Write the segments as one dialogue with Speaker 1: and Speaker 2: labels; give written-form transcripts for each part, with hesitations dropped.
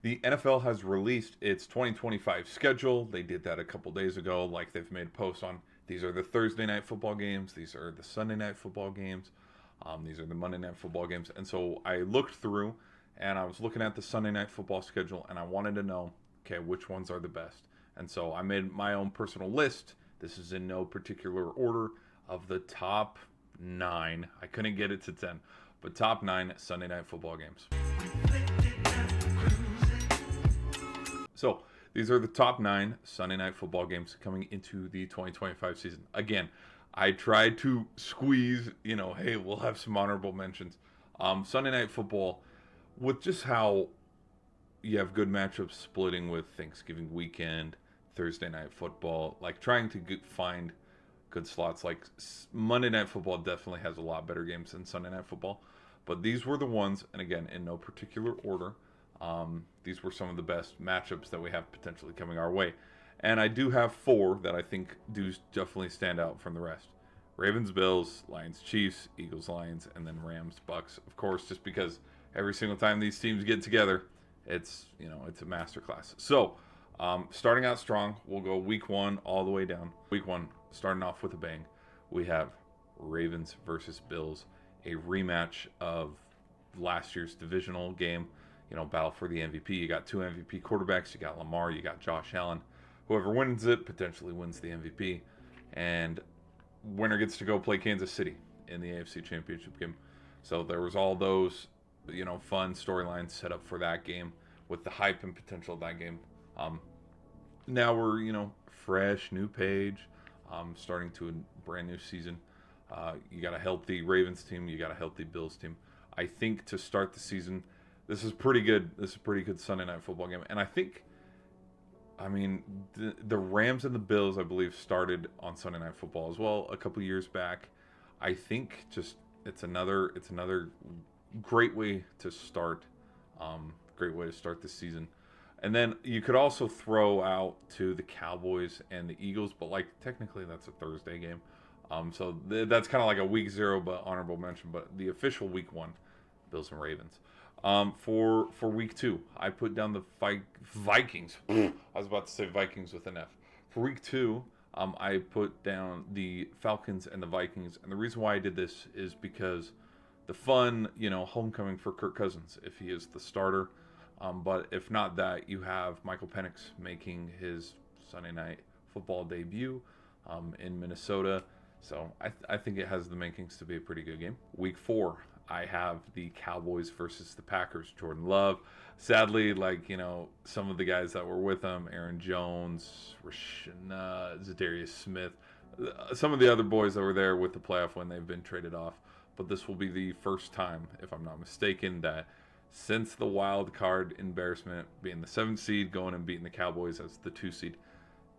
Speaker 1: The NFL has released its 2025 schedule. They did that a couple days ago. Like they've made posts on these are the Thursday night football games, these are the Sunday night football games, these are the Monday night football games. And so I looked through and I was looking at the Sunday night football schedule and I wanted to know, okay, which ones are the best. And so I made my own personal list. This is in no particular order of the top nine. I couldn't get it to 10, but top nine Sunday night football games. So these are the top nine Sunday night football games coming into the 2025 season. Again, I tried to squeeze, hey, we'll have some honorable mentions. Sunday night football, with just how you have good matchups splitting with Thanksgiving weekend, Thursday night football, like trying to find good slots. Like Monday night football definitely has a lot better games than Sunday night football. But these were the ones, and again, in no particular order. These were some of the best matchups that we have potentially coming our way. And I do have four that I think do definitely stand out from the rest. Ravens, Bills, Lions, Chiefs, Eagles, Lions, and then Rams, Bucks. Of course, just because every single time these teams get together, it's a masterclass. So, starting out strong, we'll go week one all the way down. Week one, starting off with a bang. We have Ravens versus Bills, a rematch of last year's divisional game. Battle for the MVP. You got two MVP quarterbacks. You got Lamar. You got Josh Allen. Whoever wins it potentially wins the MVP. And winner gets to go play Kansas City in the AFC Championship game. So there was all those, fun storylines set up for that game with the hype and potential of that game. Now we're, fresh, new page, starting to a brand new season. You got a healthy Ravens team. You got a healthy Bills team. I think to start the season, this is pretty good. This is a pretty good Sunday night football game. And I think, the Rams and the Bills, I believe, started on Sunday night football as well a couple years back. I think just it's another great way to start. Great way to start the season. And then you could also throw out to the Cowboys and the Eagles, but like technically that's a Thursday game. So that's kind of like a week zero, but honorable mention. But the official week one, Bills and Ravens. For week two, I put down the Vikings. I was about to say Vikings with an F. For week two, I put down the Falcons and the Vikings. And the reason why I did this is because the fun, homecoming for Kirk Cousins if he is the starter. But if not that, you have Michael Penix making his Sunday night football debut in Minnesota. So I think it has the makings to be a pretty good game. Week four, I have the Cowboys versus the Packers. Jordan Love. Sadly, some of the guys that were with him, Aaron Jones, Zadarius Smith, some of the other boys that were there with the playoff when they've been traded off. But this will be the first time, if I'm not mistaken, that since the wild card embarrassment being the 7th seed, going and beating the Cowboys as the 2 seed,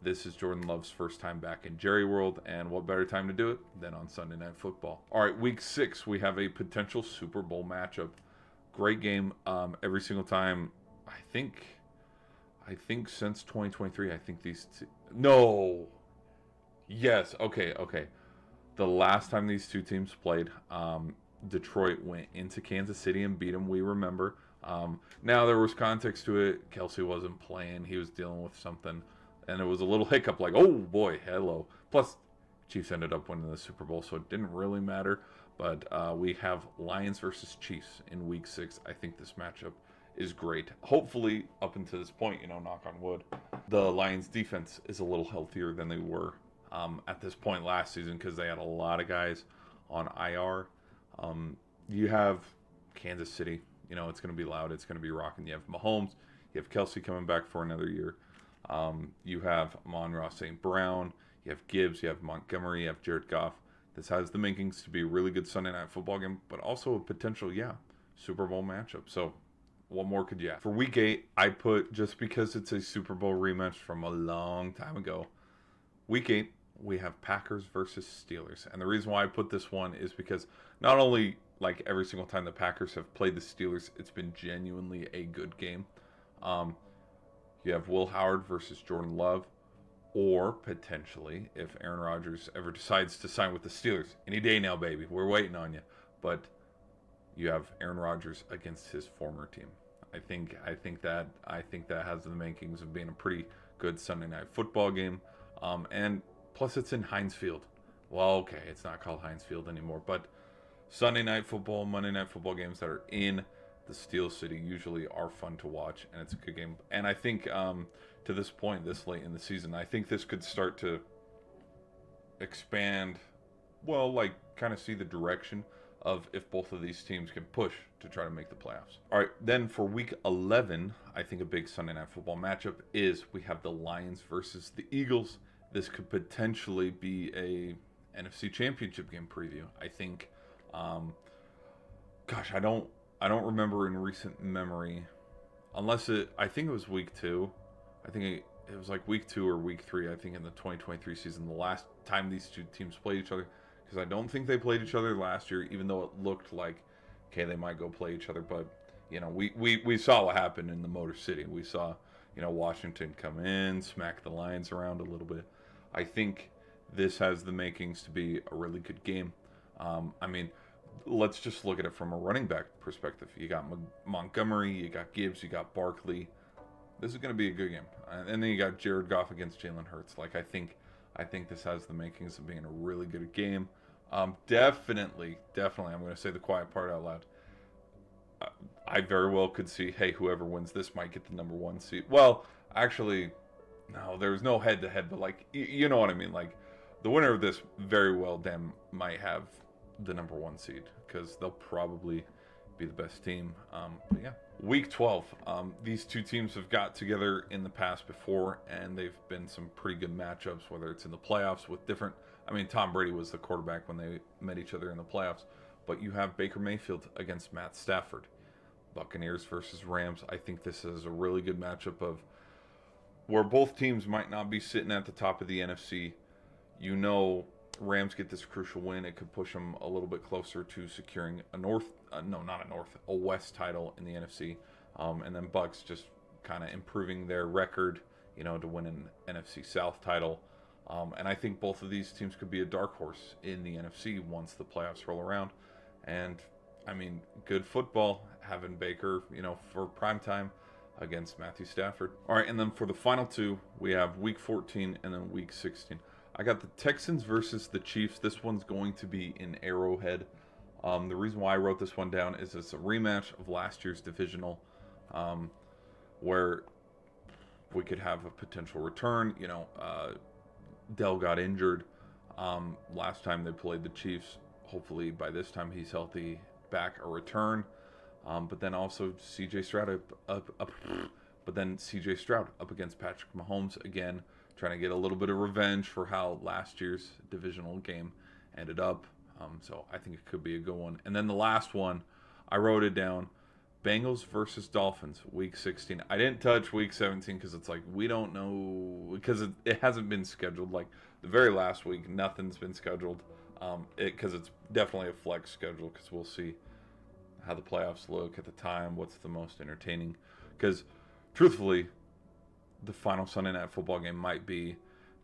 Speaker 1: this is Jordan Love's first time back in Jerry World, and what better time to do it than on Sunday Night Football? All right, Week 6, we have a potential Super Bowl matchup. Great game every single time. I think since 2023, I think these two... No! Yes, okay. The last time these two teams played, Detroit went into Kansas City and beat them, we remember. Now, there was context to it. Kelsey wasn't playing. He was dealing with something. And it was a little hiccup like, oh boy, hello. Plus, Chiefs ended up winning the Super Bowl, so it didn't really matter. But we have Lions versus Chiefs in Week 6. I think this matchup is great. Hopefully, up until this point, knock on wood, the Lions defense is a little healthier than they were at this point last season because they had a lot of guys on IR. You have Kansas City. It's going to be loud. It's going to be rocking. You have Mahomes. You have Kelsey coming back for another year. You have Amon-Ra St. Brown, you have Gibbs, you have Montgomery, you have Jared Goff. This has the makings to be a really good Sunday night football game, but also a potential, Super Bowl matchup. So what more could you have? For week 8, I put, just because it's a Super Bowl rematch from a long time ago, week 8, we have Packers versus Steelers. And the reason why I put this one is because not only like every single time the Packers have played the Steelers, it's been genuinely a good game. You have Will Howard versus Jordan Love, or potentially, if Aaron Rodgers ever decides to sign with the Steelers, any day now, baby, we're waiting on you. But you have Aaron Rodgers against his former team. I think that has the makings of being a pretty good Sunday night football game. And plus it's in Heinz Field. Well, okay, it's not called Heinz Field anymore, but Sunday night football, Monday night football games that are in the Steel City usually are fun to watch, and it's a good game. And I think to this point, this late in the season, I think this could start to expand, well, like kind of see the direction of if both of these teams can push to try to make the playoffs. All right, then for week 11, I think a big Sunday night football matchup is we have the Lions versus the Eagles. This could potentially be a NFC Championship game preview. I think, gosh, I don't remember in recent memory, I think it was week 2. I think it was like week 2 or week 3, I think, in the 2023 season, the last time these two teams played each other. Because I don't think they played each other last year, even though it looked like, okay, they might go play each other. But, we saw what happened in the Motor City. We saw, Washington come in, smack the Lions around a little bit. I think this has the makings to be a really good game. Let's just look at it from a running back perspective. You got Montgomery, you got Gibbs, you got Barkley. This is going to be a good game. And then you got Jared Goff against Jalen Hurts. I think this has the makings of being a really good game. Definitely, I'm going to say the quiet part out loud. I very well could see, hey, whoever wins this might get the number 1 seed. Well, actually, no, there's no head-to-head, but, you know what I mean. The winner of this very well might have the number 1 seed because they'll probably be the best team. But, yeah. Week 12, these two teams have got together in the past before, and they've been some pretty good matchups, whether it's in the playoffs with different... Tom Brady was the quarterback when they met each other in the playoffs, but you have Baker Mayfield against Matt Stafford. Buccaneers versus Rams. I think this is a really good matchup of where both teams might not be sitting at the top of the NFC. Rams get this crucial win. It could push them a little bit closer to securing a West title in the NFC. And then Bucs just kind of improving their record, to win an NFC South title. And I think both of these teams could be a dark horse in the NFC once the playoffs roll around. And, good football, having Baker, for primetime against Matthew Stafford. All right, and then for the final two, we have Week 14 and then Week 16. I got the Texans versus the Chiefs. This one's going to be in Arrowhead. The reason why I wrote this one down is it's a rematch of last year's divisional, where we could have a potential return. Dell got injured last time they played the Chiefs. Hopefully by this time he's healthy, back a return. But then also CJ Stroud up against Patrick Mahomes again, trying to get a little bit of revenge for how last year's divisional game ended up. So I think it could be a good one. And then the last one, I wrote it down, Bengals versus Dolphins, Week 16. I didn't touch Week 17 because it's we don't know, because it hasn't been scheduled. The very last week, nothing's been scheduled, because it's definitely a flex schedule, because we'll see how the playoffs look at the time, what's the most entertaining. Because, truthfully, the final Sunday night football game might be,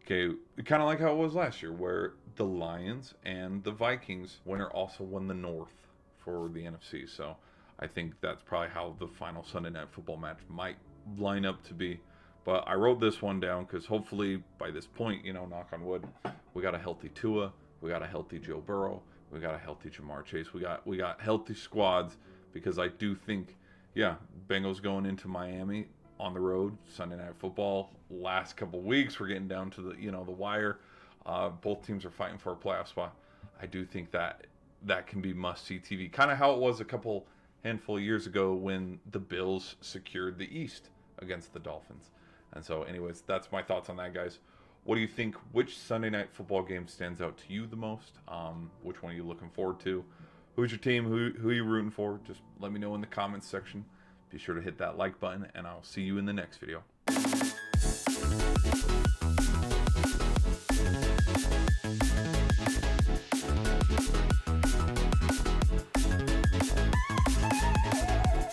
Speaker 1: kind of like how it was last year, where the Lions and the Vikings winner also won the North for the NFC. So I think that's probably how the final Sunday night football match might line up to be. But I wrote this one down because hopefully by this point, knock on wood, we got a healthy Tua, we got a healthy Joe Burrow, we got a healthy Jamar Chase, we got healthy squads, because I do think, Bengals going into Miami on the road, Sunday night football. Last couple weeks, we're getting down to the wire. Both teams are fighting for a playoff spot. I do think that can be must-see TV, kind of how it was a handful of years ago when the Bills secured the East against the Dolphins. And so, anyways, that's my thoughts on that, guys. What do you think? Which Sunday night football game stands out to you the most? Which one are you looking forward to? Who's your team? Who are you rooting for? Just let me know in the comments section. Be sure to hit that like button, and I'll see you in the next video.